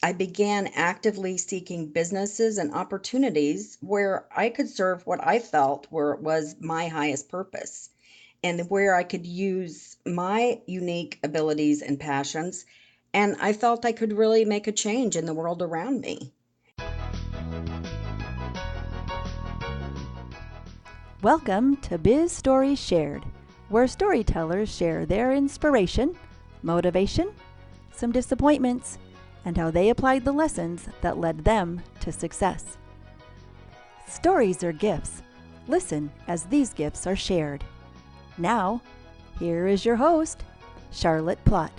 I began actively seeking businesses and opportunities where I could serve what I felt was my highest purpose and where I could use my unique abilities and passions. And I felt I could really make a change in the world around me. Welcome to Biz Stories Shared, where storytellers share their inspiration, motivation, some disappointments, and how they applied the lessons that led them to success. Stories are gifts. Listen as these gifts are shared. Now, here is your host, Charlotte Plott.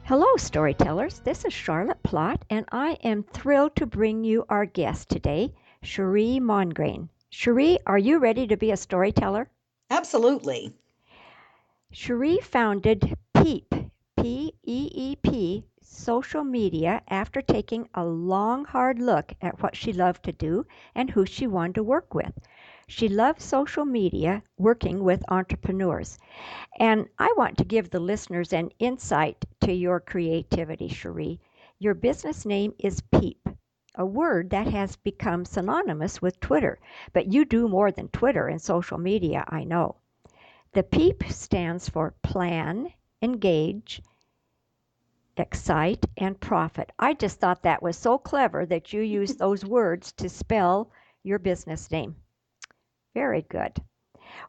Hello, storytellers. This is Charlotte Plott, and I am thrilled to bring you our guest today, Sherree Mongrain. Sherree, are you ready to be a storyteller? Absolutely. Sherree founded PEEP, P-E-E-P, social media after taking a long, hard look at what she loved to do and who she wanted to work with. She loves social media, working with entrepreneurs. And I want to give the listeners an insight to your creativity, Sherree. Your business name is PEEP, a word that has become synonymous with Twitter. But you do more than Twitter and social media, I know. The PEEP stands for plan, engage, excite, and profit. I just thought that was so clever that you used those words to spell your business name. Very good.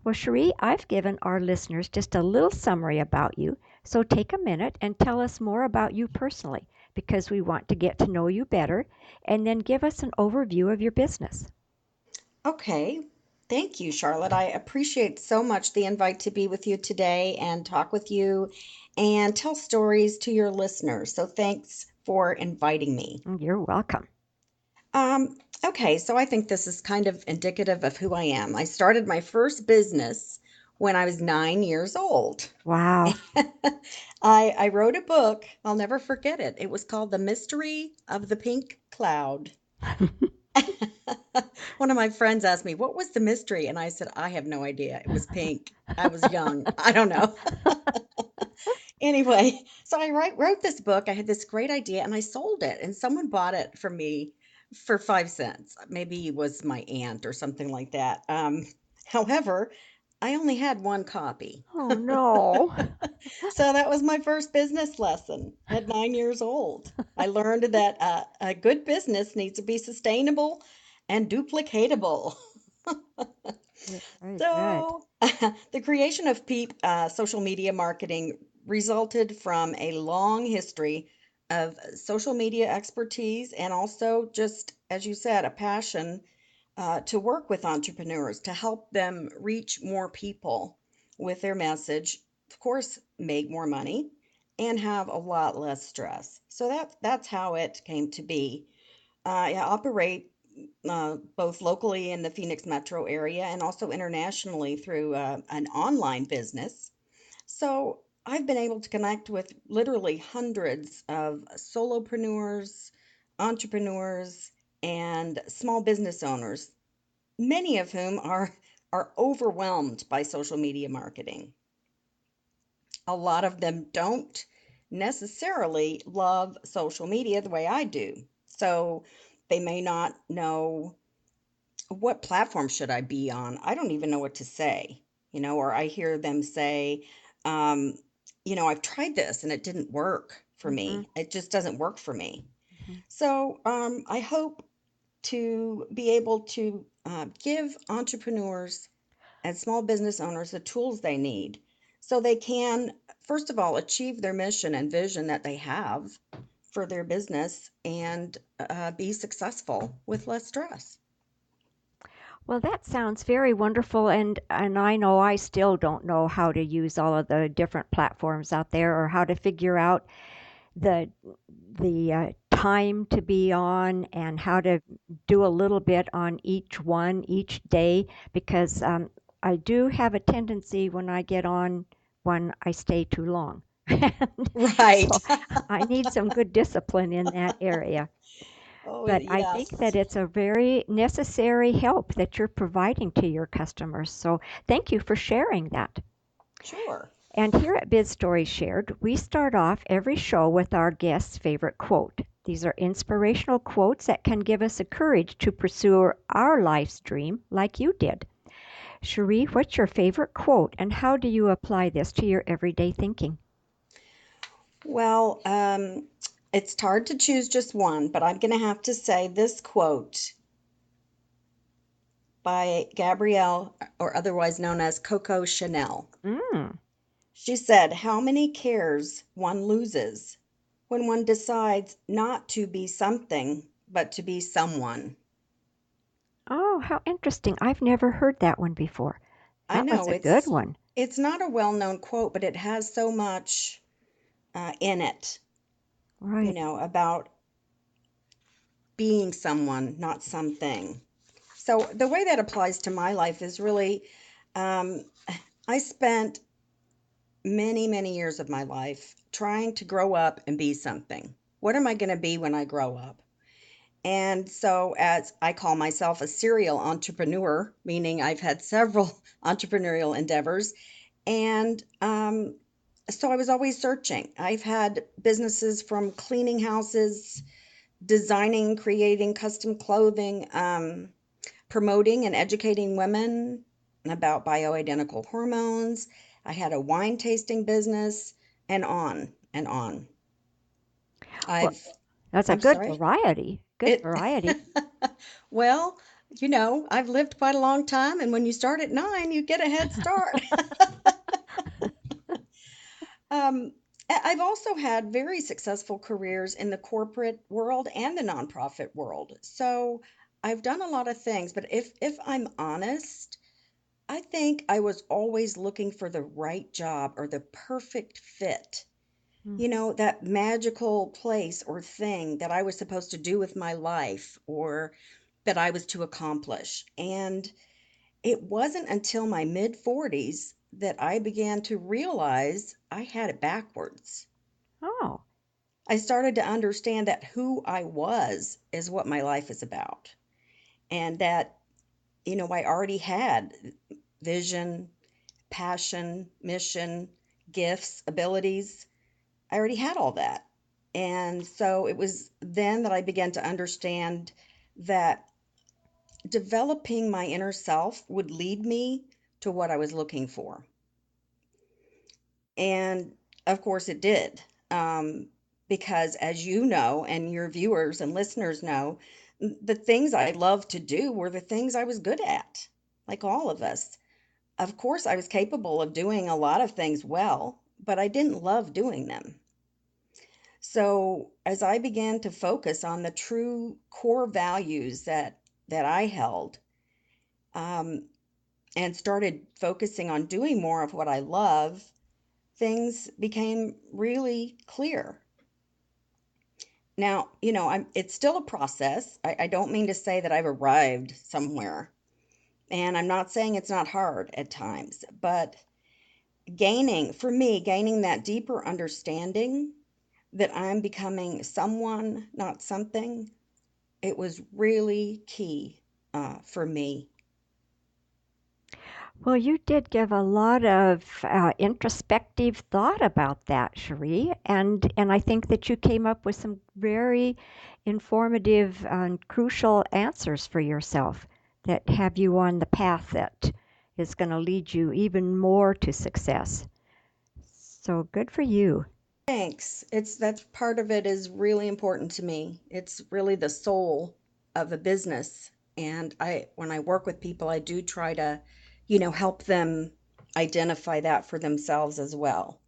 Well, Sherree, I've given our listeners just a little summary about you, so take a minute and tell us more about you personally, because we want to get to know you better, and then give us an overview of your business. Okay. Thank you, Charlotte. I appreciate so much the invite to be with you today and talk with you and tell stories to your listeners. So thanks for inviting me. You're welcome. Okay, so I think this is kind of indicative of who I am. I started my first business when I was 9 years old. Wow. I wrote a book. I'll never forget it. It was called The Mystery of the Pink Cloud. One of my friends asked me, "What was the mystery?" And I said, "I have no idea. It was pink. I was young. I don't know." Anyway, so wrote this book. I had this great idea and I sold it, and someone bought it from me for 5 cents. Maybe it was my aunt or something like that. However, I only had one copy. Oh, no. So that was my first business lesson at 9 years old. I learned that a good business needs to be sustainable and duplicatable. Very good. So, the creation of Peep social media marketing resulted from a long history of social media expertise and also, just as you said, a passion to work with entrepreneurs to help them reach more people with their message, of course, make more money and have a lot less stress. So that's how it came to be. I operate both locally in the Phoenix metro area and also internationally through an online business. So I've been able to connect with literally hundreds of solopreneurs, entrepreneurs, and small business owners, many of whom are overwhelmed by social media marketing. A lot of them don't necessarily love social media the way I do. So they may not know what platform should I be on? I don't even know what to say, or I hear them say, um, I've tried this and it didn't work for Mm-hmm. me. It just doesn't work for me. Mm-hmm. So I hope to be able to give entrepreneurs and small business owners the tools they need so they can, first of all, achieve their mission and vision that they have for their business and be successful with less stress. Well, that sounds very wonderful, and I know I still don't know how to use all of the different platforms out there or how to figure out the time to be on and how to do a little bit on each one each day because I do have a tendency when I get on one, I stay too long. And Right. so I need some good discipline in that area. Oh, But I think yes. that it's a very necessary help that you're providing to your customers. So thank you for sharing that. Sure. And here at Biz Stories Shared, we start off every show with our guest's favorite quote. These are inspirational quotes that can give us the courage to pursue our life's dream like you did. Sherree, what's your favorite quote and how do you apply this to your everyday thinking? Well, it's hard to choose just one, but I'm going to have to say this quote by Gabrielle, or otherwise known as Coco Chanel. Mm. She said, "How many cares one loses when one decides not to be something, but to be someone." Oh, how interesting. I've never heard that one before. I That was know a good one. it's not a well-known quote, but it has so much in it, Right. about being someone, not something. So the way that applies to my life is really, um, I spent many, many years of my life trying to grow up and be something. What am I going to be when I grow up? And so, as I call myself a serial entrepreneur, meaning I've had several entrepreneurial endeavors, and so I was always searching. I've had businesses from cleaning houses, designing, creating custom clothing, promoting and educating women about bioidentical hormones. I had a wine tasting business, and on and on. Well, I've, that's a I'm good sorry. variety. Good It, variety. well, I've lived quite a long time, and when you start at 9, you get a head start. Um, I've also had very successful careers in the corporate world and the nonprofit world. So I've done a lot of things, but if I'm honest, I think I was always looking for the right job or the perfect fit. Mm. That magical place or thing that I was supposed to do with my life or that I was to accomplish. And it wasn't until my mid 40s that I began to realize I had it backwards. Oh, I started to understand that who I was is what my life is about. And that, I already had vision, passion, mission, gifts, abilities. I already had all that. And so it was then that I began to understand that developing my inner self would lead me to what I was looking for. And of course it did. Because as you know, and your viewers and listeners know, the things I loved to do were the things I was good at, like all of us. Of course, I was capable of doing a lot of things well, but I didn't love doing them. So, as I began to focus on the true core values that I held, um, and started focusing on doing more of what I love, things became really clear. Now, it's still a process. I don't mean to say that I've arrived somewhere, and I'm not saying it's not hard at times, but for me, gaining that deeper understanding that I'm becoming someone, not something, it was really key for me. well, you did give a lot of introspective thought about that, Cherie, and I think that you came up with some very informative and crucial answers for yourself that have you on the path that is going to lead you even more to success. So good for you. Thanks. That's part of it is really important to me. It's really the soul of a business. And when I work with people, I do try to, help them identify that for themselves as well.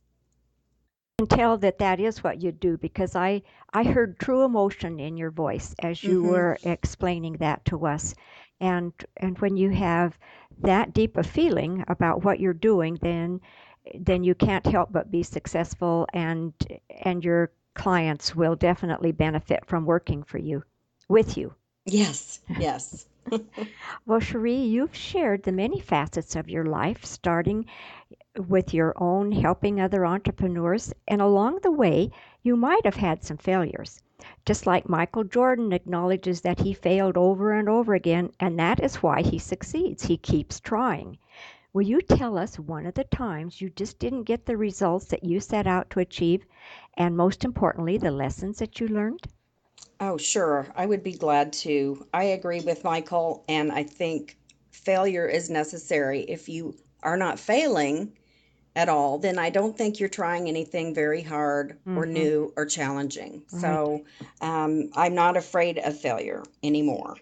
Can tell that that is what you do because I heard true emotion in your voice as you Hmm. were explaining that to us. And when you have that deep a feeling about what you're doing, then you can't help but be successful and your clients will definitely benefit from working for you with you. Yes, yes. Well, Cherie, you've shared the many facets of your life, starting with your own helping other entrepreneurs, and along the way, you might have had some failures. Just like Michael Jordan acknowledges that he failed over and over again, and that is why he succeeds. He keeps trying. Will you tell us one of the times you just didn't get the results that you set out to achieve, and most importantly, the lessons that you learned? Oh, sure. I would be glad to. I agree with Michael, and I think failure is necessary. If you are not failing at all, then I don't think you're trying anything very hard or Mm-hmm. new or challenging. Right. So I'm not afraid of failure anymore.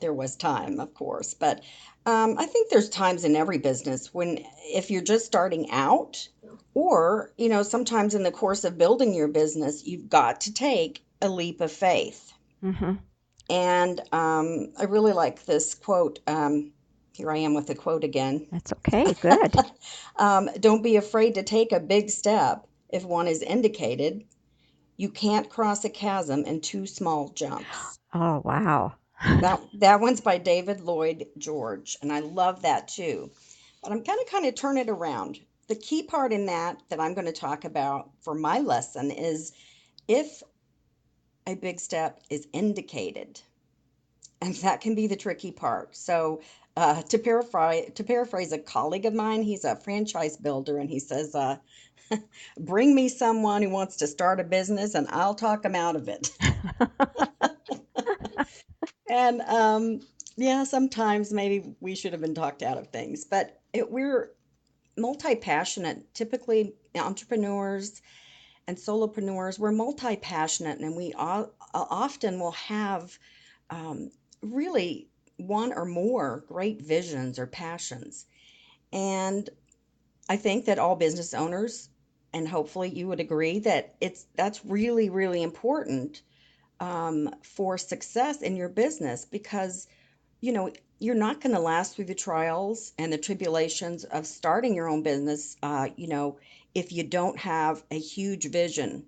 There was time, of course, but I think there's times in every business when if you're just starting out, or sometimes in the course of building your business, you've got to take a leap of faith. Mm-hmm. And I really like this quote. Here I am with the quote again. That's okay. Good. Don't be afraid to take a big step if one is indicated. You can't cross a chasm in two small jumps. Oh, wow. That one's by David Lloyd George, and I love that too. But I'm going to kind of turn it around. The key part in that I'm going to talk about for my lesson is if a big step is indicated, and that can be the tricky part. So, to paraphrase a colleague of mine, he's a franchise builder, and he says, "Bring me someone who wants to start a business, and I'll talk him out of it." And yeah, sometimes maybe we should have been talked out of things, but we're multi-passionate. Typically, entrepreneurs and solopreneurs, we're multi-passionate, and we often will have um, really one or more great visions or passions. And I think that all business owners, and hopefully you would agree that that's really, really important for success in your business because you know you're not going to last through the trials and the tribulations of starting your own business. If you don't have a huge vision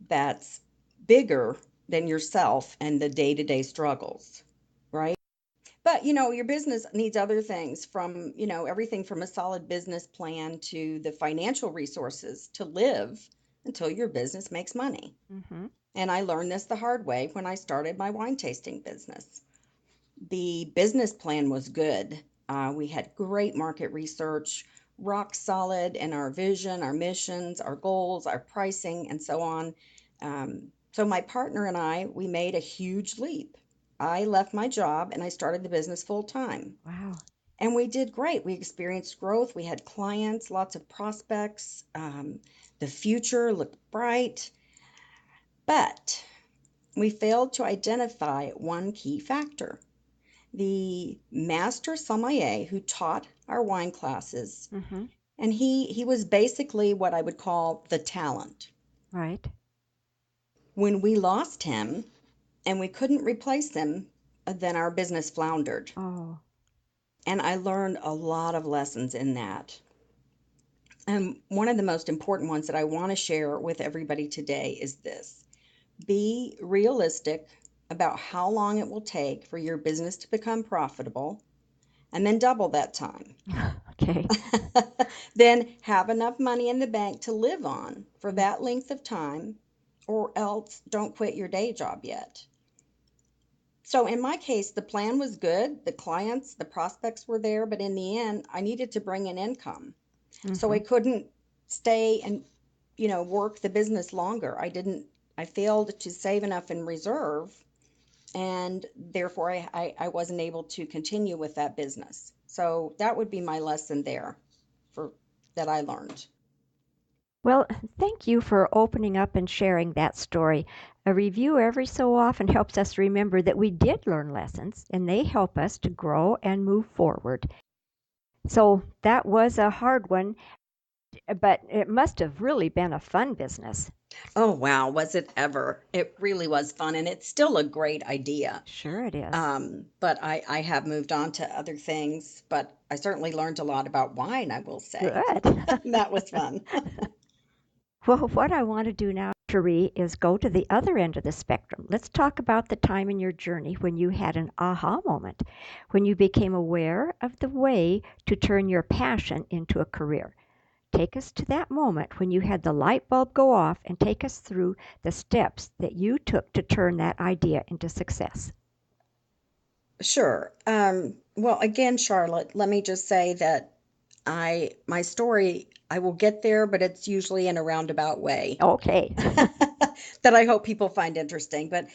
that's bigger than yourself and the day-to-day struggles, right? But your business needs other things from, everything from a solid business plan to the financial resources to live until your business makes money. Mm-hmm. And I learned this the hard way when I started my wine tasting business. The business plan was good. We had great market research, rock solid in our vision, our missions, our goals, our pricing, and so on. So my partner and I, we made a huge leap. I left my job and I started the business full time. Wow. And we did great. We experienced growth. We had clients, lots of prospects. The future looked bright, but we failed to identify one key factor. The master sommelier who taught our wine classes, Mm-hmm. and he was basically what I would call the talent. Right. When we lost him and we couldn't replace him, then our business floundered. Oh. And I learned a lot of lessons in that. And one of the most important ones that I want to share with everybody today is this: be realistic about how long it will take for your business to become profitable, and then double that time. Okay. Then have enough money in the bank to live on for that length of time, or else don't quit your day job yet. So in my case, the plan was good. The clients, the prospects were there, but in the end, I needed to bring in income. So Mm-hmm. I couldn't stay and, work the business longer. I failed to save enough in reserve, and therefore I wasn't able to continue with that business. So that would be my lesson there for that I learned. Well, thank you for opening up and sharing that story. A review every so often helps us remember that we did learn lessons and they help us to grow and move forward. So that was a hard one, but it must have really been a fun business. Oh wow, was it ever? It really was fun, and it's still a great idea. Sure, it is. But I have moved on to other things, but I certainly learned a lot about wine, I will say. Good. That was fun. Well, what I want to do now, Cherie, is go to the other end of the spectrum. Let's talk about the time in your journey when you had an aha moment, when you became aware of the way to turn your passion into a career. Take us to that moment when you had the light bulb go off and take us through the steps that you took to turn that idea into success. Sure. Well, again, Charlotte, let me just say that my story, I will get there, but it's usually in a roundabout way Okay. that I hope people find interesting. But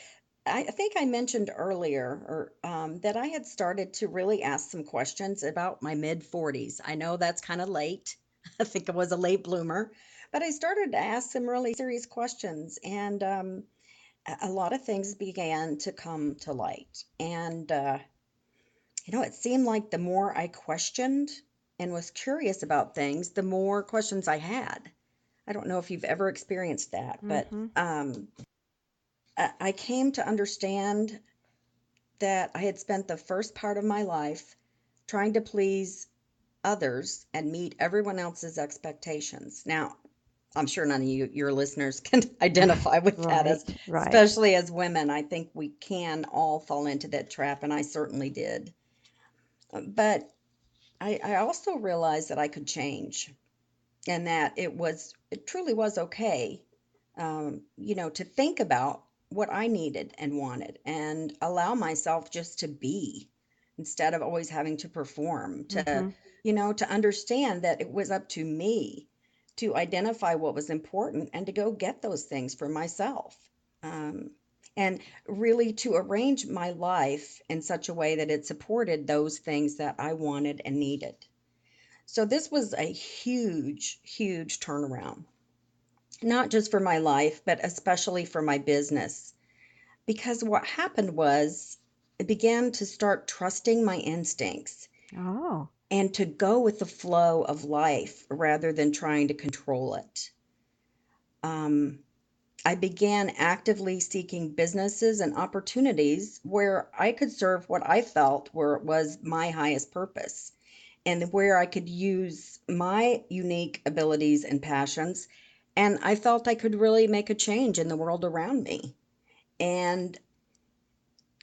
I think I mentioned earlier that I had started to really ask some questions about my mid 40s. I know that's kind of late. I think I was a late bloomer, but I started to ask some really serious questions, and a lot of things began to come to light. And it seemed like the more I questioned and was curious about things, the more questions I had. I don't know if you've ever experienced that, but Mhm. I came to understand that I had spent the first part of my life trying to please others and meet everyone else's expectations. Now, I'm sure none of your listeners can identify with that, as Right, right. especially as women. I think we can all fall into that trap, and I certainly did. But I also realized that I could change, and that it truly was okay, to think about what I needed and wanted and allow myself just to be instead of always having to perform, Mhm. to understand that it was up to me to identify what was important and to go get those things for myself. Um, and really to arrange my life in such a way that it supported those things that I wanted and needed. So this was a huge, huge turnaround, not just for my life, but especially for my business. Because what happened was I began to start trusting my instincts Oh. and to go with the flow of life rather than trying to control it. Um, I began actively seeking businesses and opportunities where I could serve what I felt was my highest purpose, and where I could use my unique abilities and passions. And I felt I could really make a change in the world around me. And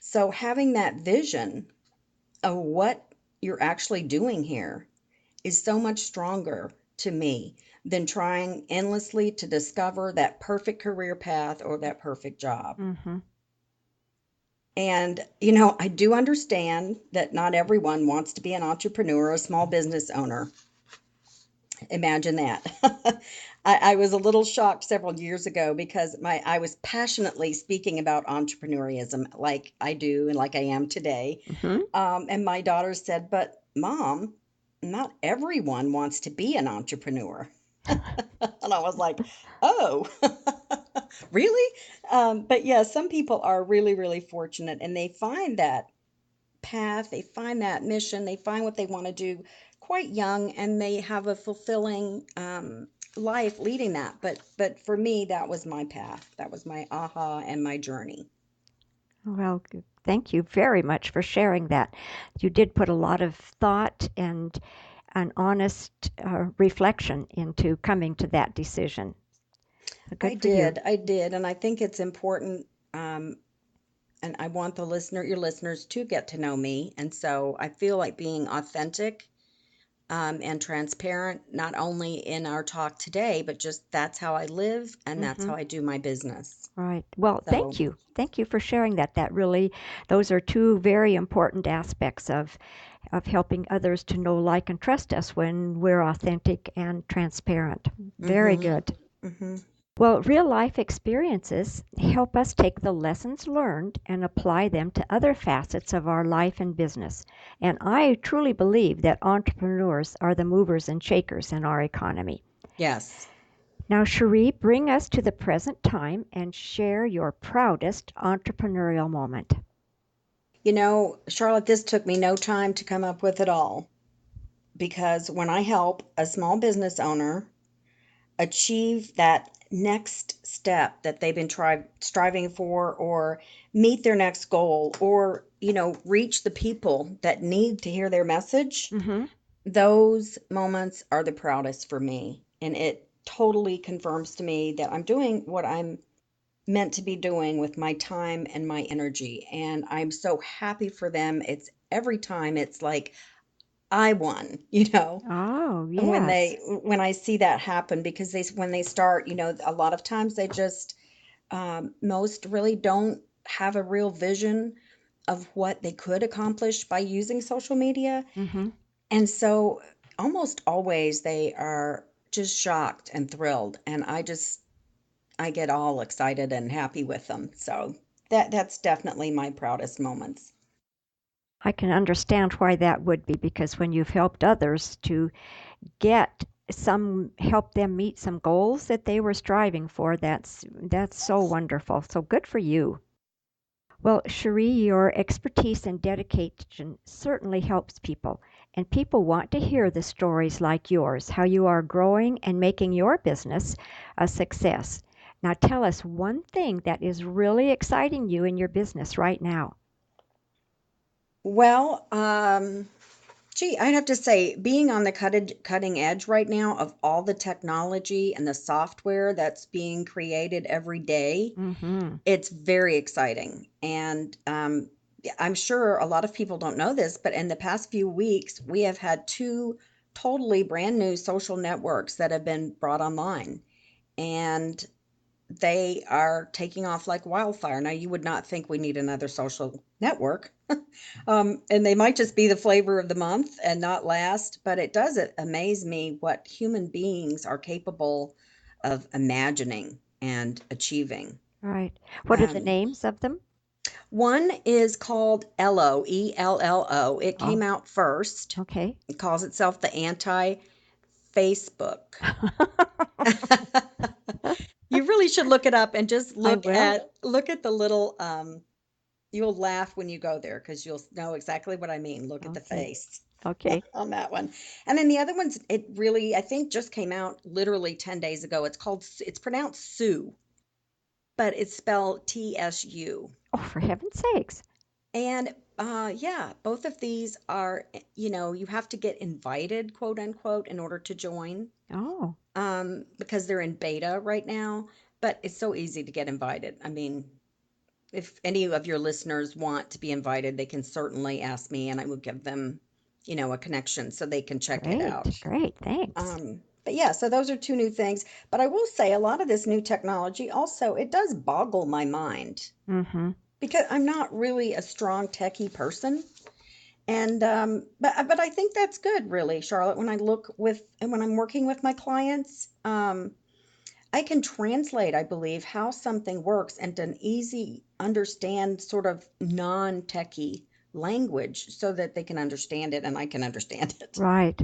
so having that vision of what you're actually doing here is so much stronger to me than trying endlessly to discover that perfect career path or that perfect job. Mhm. And, I do understand that not everyone wants to be an entrepreneur or a small business owner. Imagine that. I was a little shocked several years ago because I was passionately speaking about entrepreneurism like I do and like I am today. Mhm. And my daughter said, "But mom, not everyone wants to be an entrepreneur." And I was like, "Oh, really?" But yeah, some people are really, really fortunate and they find that path, they find that mission, they find what they want to do quite young, and they have a fulfilling life leading that. But for me, that was my path. That was my aha and my journey. Well, thank you very much for sharing that. You did put a lot of thought and an honest reflection into coming to that decision. Good for you. I did, and I think it's important. And I want your listeners to get to know me, and so I feel like being authentic and transparent, not only in our talk today, but just that's how I live and that's Hmm. how I do my business. Right. Well, So thank you. Thank you for sharing that. That really, those are two very important aspects of helping others to know, like, and trust us when we're authentic and transparent. Very mhm, good. mhm. Well, real life experiences help us take the lessons learned and apply them to other facets of our life and business. And I truly believe that entrepreneurs are the movers and shakers in our economy. Yes. Now, Cherie, bring us to the present time and share your proudest entrepreneurial moment. Charlotte, this took me no time to come up with it all, because when I help a small business owner achieve that next step that they've been striving for, or meet their next goal, or reach the people that need to hear their message, Mm-hmm. those moments are the proudest for me, and it totally confirms to me that I'm doing what I'm meant to be doing with my time and my energy, and I'm so happy for them. It's every time it's like I won, Oh, when yes. when I see that happen, because when they start, a lot of times they just most really don't have a real vision of what they could accomplish by using social media. Mm-hmm. And so almost always they are just shocked and thrilled. And I get all excited and happy with them. So that's definitely my proudest moments. I can understand why that would be because when you've helped others to get help them meet some goals that they were striving for, that's so wonderful. So good for you. Well, Cherie, your expertise and dedication certainly helps people, and people want to hear the stories like yours, how you are growing and making your business a success. Now, tell us one thing that is really exciting you in your business right now. Well, gee, I'd have to say being on the cutting edge right now of all the technology and the software that's being created every day, Mm-hmm. it's very exciting. And yeah, I'm sure a lot of people don't know this, but in the past few weeks, we have had two totally brand new social networks that have been brought online. And they are taking off like wildfire. Now, you would not think we need another social network. And they might just be the flavor of the month and not last, but it does amaze me what human beings are capable of imagining and achieving. Right. What are the Um, names of them? One is called Ello, ELLO. It Oh, came out first. okay. It calls itself the anti-Facebook. You really should look it up and just I will. look at the little you'll laugh when you go there because you'll know exactly what I mean. Look at the Okay. face Okay. on that one. And then the other one's it really I think just came out literally 10 days ago. It's pronounced Sue, but it's spelled TSU. Oh, for heaven's sakes. And yeah, both of these are, you have to get invited, quote unquote, in order to join, Oh, because they're in beta right now. But it's so easy to get invited. I mean, if any of your listeners want to be invited, they can certainly ask me and I will give them, a connection so they can check it great. out. Great. Thanks. But yeah, so those are two new things. But I will say a lot of this new technology also, it does boggle my mind Mm-hmm. because I'm not really a strong techie person. And but I think that's good, really, Charlotte. When I look with and when I'm working with my clients, I can translate, I believe, how something works into an easy understand sort of non-techie language so that they can understand it and I can understand it. Right.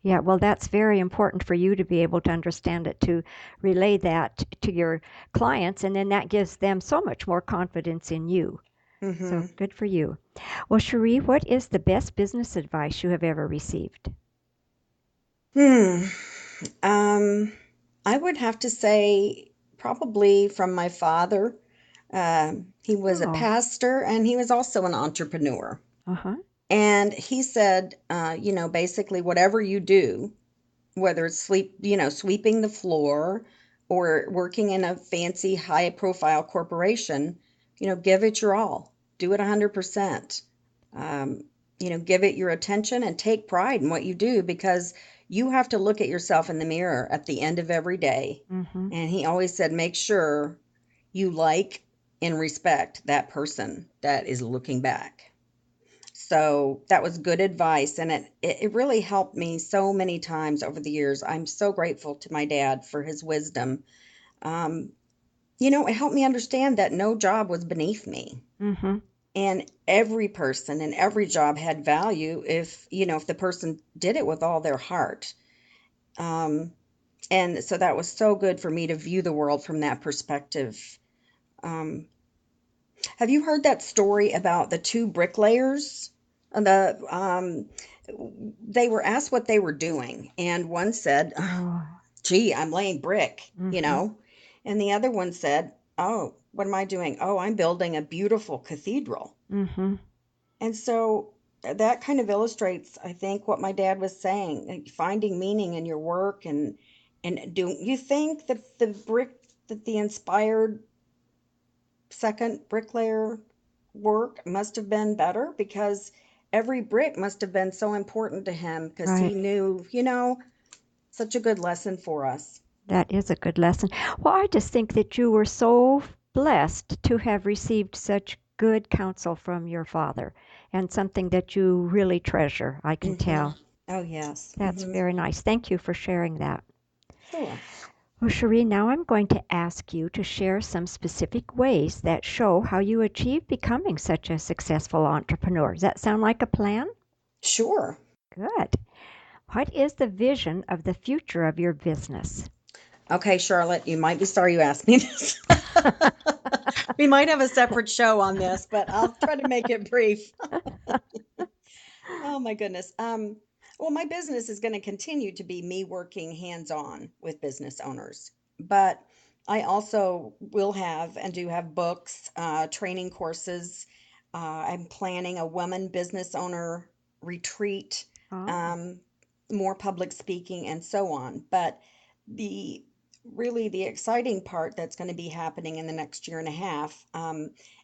Yeah, well, that's very important for you to be able to understand it, to relay that to your clients, and then that gives them so much more confidence in you. So Hmm. good for you. Well, Cherie, what is the best business advice you have ever received? Hmm. Um, I would have to say probably from my father. He was a Oh, pastor and he was also an entrepreneur. uh-huh. And he said, basically, whatever you do, whether it's sweeping the floor or working in a fancy high profile corporation, give it your all. Do it 100%. Um, give it your attention and take pride in what you do because you have to look at yourself in the mirror at the end of every day. Mm-hmm. And he always said, make sure you like and respect that person that is looking back. So that was good advice, and it really helped me so many times over the years. I'm so grateful to my dad for his wisdom. Um, it helped me understand that no job was beneath me, Mm-hmm. and every person and every job had value if the person did it with all their heart. Um, and so that was so good for me to view the world from that perspective. Um, Have you heard that story about the two bricklayers? They were asked what they were doing, and one said, Oh. "Gee, I'm laying brick," Mm-hmm. and the other one said, "Oh, what am I doing? Oh, I'm building a beautiful cathedral." Mm-hmm. And so that kind of illustrates, I think, what my dad was saying, like finding meaning in your work and do you think that the inspired second bricklayer work must have been better because every brick must have been so important to him because Right. he knew, such a good lesson for us. That is a good lesson. Well, I just think that you were so blessed to have received such good counsel from your father and something that you really treasure, I can Mm-hmm. tell. Oh, yes. That's Mm-hmm. very nice. Thank you for sharing that. Sure. Well, Sheree, now I'm going to ask you to share some specific ways that show how you achieve becoming such a successful entrepreneur. Does that sound like a plan? Sure. Good. What is the vision of the future of your business? Okay, Charlotte, you might be sorry you asked me this. We might have a separate show on this, but I'll try to make it brief. Oh my goodness. Well, my business is going to continue to be me working hands-on with business owners, but I also will have and do have books, training courses. I'm planning a woman business owner retreat, Oh, um, more public speaking, and so on. But the really the exciting part that's going to be happening in the next year and a half,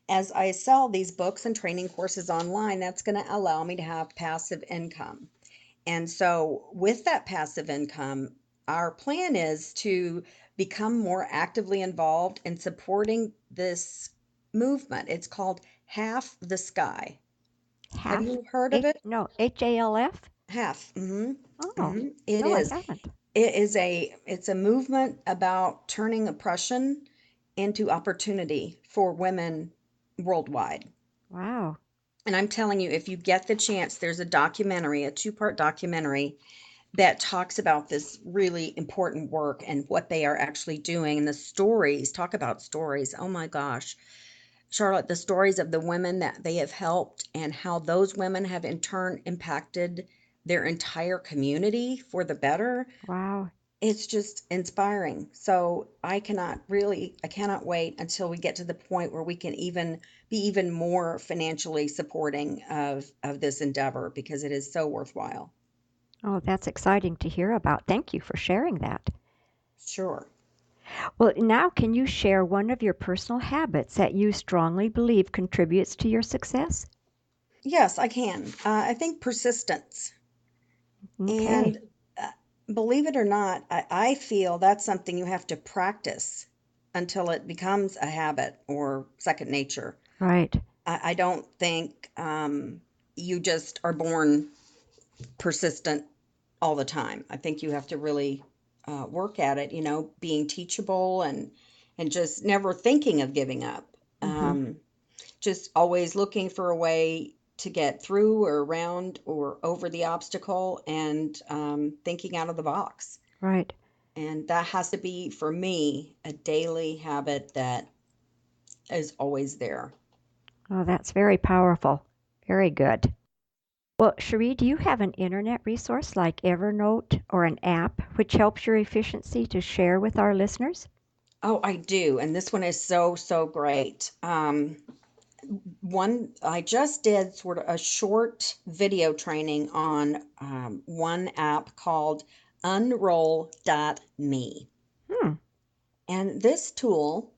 as I sell these books and training courses online, that's going to allow me to have passive income. And so, with that passive income, our plan is to become more actively involved in supporting this movement. It's called Half the Sky. Have half you heard of H, it? no, HALF? Half. Mm-hmm. Oh, Mm-hmm. It no, I is. haven't. It's a movement about turning oppression into opportunity for women worldwide. Wow. And I'm telling you, if you get the chance, there's a documentary, a two-part documentary that talks about this really important work and what they are actually doing. And the stories, talk about stories. Oh my gosh, Charlotte, the stories of the women that they have helped and how those women have in turn impacted their entire community for the better. Wow. It's just inspiring. So I cannot wait until we get to the point where we can even be even more financially supporting of this endeavor because it is so worthwhile. Oh, that's exciting to hear about. Thank you for sharing that. Sure. Well, now can you share one of your personal habits that you strongly believe contributes to your success? Yes, I can. I think persistence. Okay. And uh, believe it or not, I feel that's something you have to practice until it becomes a habit or second nature. Right. I don't think you just are born persistent all the time. I think you have to really work at it, being teachable and just never thinking of giving up. Mm-hmm. Um, just always looking for a way to get through or around or over the obstacle and thinking out of the box. Right. And that has to be, for me, a daily habit that is always there. Oh, that's very powerful. Very good. Well, Cherie, do you have an internet resource like Evernote or an app which helps your efficiency to share with our listeners? Oh, I do. And this one is so, so great. One, I just did sort of a short video training on one app called unroll.me. Hmm. And this tool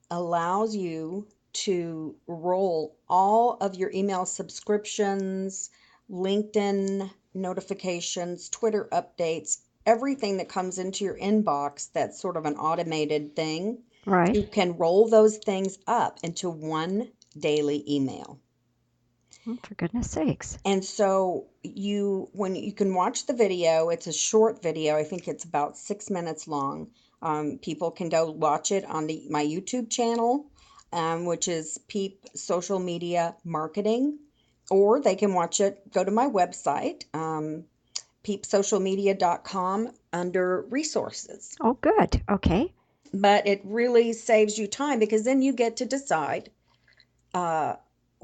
allows you to roll all of your email subscriptions, LinkedIn notifications, Twitter updates, everything that comes into your inbox that's sort of an automated thing. Right. You can roll those things up into one daily email. For goodness sakes. And so when you can watch the video, it's a short video. I think it's about 6 minutes long. People can go watch it on my YouTube channel, which is Peep Social Media Marketing, or they can watch it, go to my website, peepsocialmedia.com under resources. Oh, good. Okay. But it really saves you time because then you get to decide uh,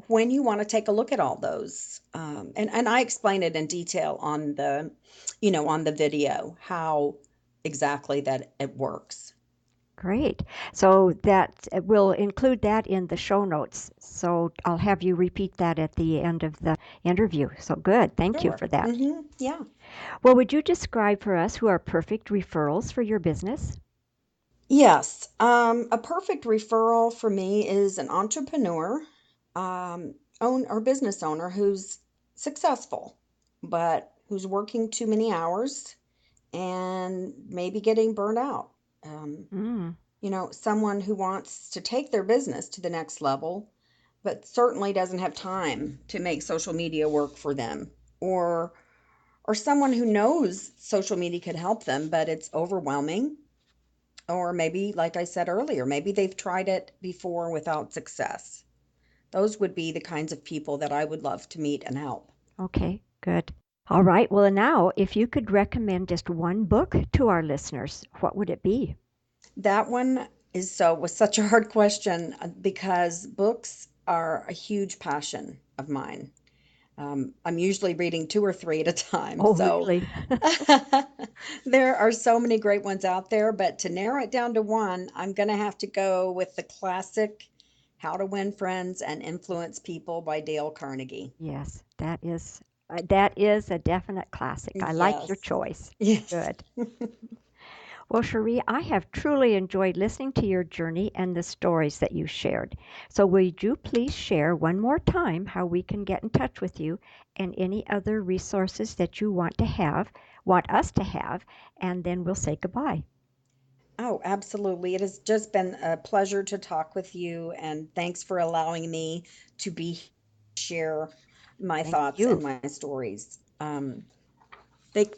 when you want to take a look at all those. And I explain it in detail on the video, how exactly that it works. Great. So that we'll include that in the show notes. So I'll have you repeat that at the end of the interview. So good. Thank you Sure. for that. Yeah. Well, would you describe for us who are perfect referrals for your business? Yes. A perfect referral for me is an entrepreneur, own or business owner who's successful, but who's working too many hours and maybe getting burned out. Um, Mm, someone who wants to take their business to the next level, but certainly doesn't have time to make social media work for them, or someone who knows social media could help them, but it's overwhelming. Or maybe, like I said earlier, maybe they've tried it before without success. Those would be the kinds of people that I would love to meet and help. Okay, good. All right. Well, now, if you could recommend just one book to our listeners, what would it be? That one was such a hard question because books are a huge passion of mine. I'm usually reading two or three at a time. Oh, So really? there are so many great ones out there, but to narrow it down to one, I'm going to have to go with the classic How to Win Friends and Influence People by Dale Carnegie. Yes, that is a definite classic. I like your Yes. choice. Yes. Good. Well, Cherie, I have truly enjoyed listening to your journey and the stories that you shared. So, would you please share one more time how we can get in touch with you and any other resources that you want us to have, and then we'll say goodbye. Oh, absolutely. It has just been a pleasure to talk with you, and thanks for allowing me to be share my Thank thoughts and you. my stories.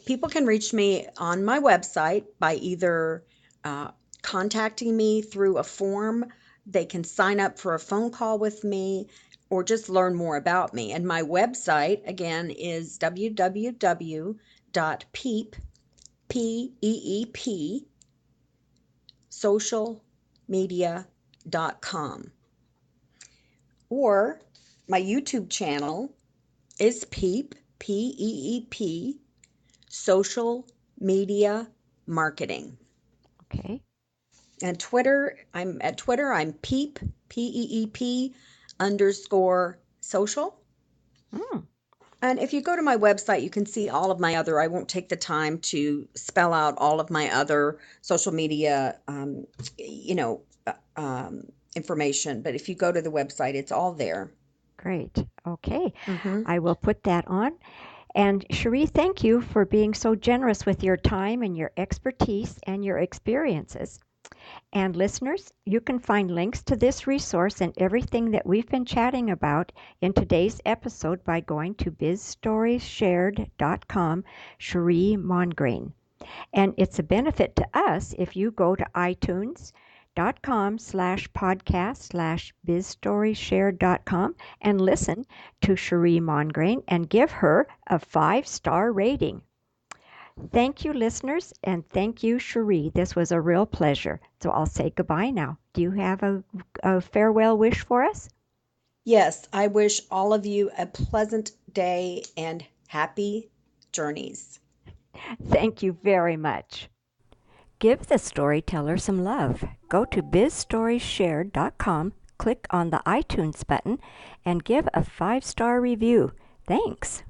People can reach me on my website by either uh, contacting me through a form. They can sign up for a phone call with me or just learn more about me. And my website again is www.peep, P-E-E-P, socialmedia.com. Or my YouTube channel is Peep, P-E-E-P, social media marketing. Okay. And I'm Peep, P-E-E-P underscore social. Mm, And if you go to my website, you can see all of my other, I won't take the time to spell out all of my other social media, you know, information. But if you go to the website, it's all there. great. Okay. Hmm. I will put that on. And Cherie, thank you for being so generous with your time and your expertise and your experiences. And listeners, you can find links to this resource and everything that we've been chatting about in today's episode by going to bizstorieshared.com, Sherree Mongrain. And it's a benefit to us if you go to itunes.com/podcast/bizstorieshared.com and listen to Sherree Mongrain and give her a 5-star rating. Thank you, listeners, and thank you, Sherree. This was a real pleasure. So I'll say goodbye now. Do you have a farewell wish for us? Yes, I wish all of you a pleasant day and happy journeys. Thank you very much. Give the storyteller some love. Go to bizstorieshared.com, click on the iTunes button, and give a 5-star review. Thanks.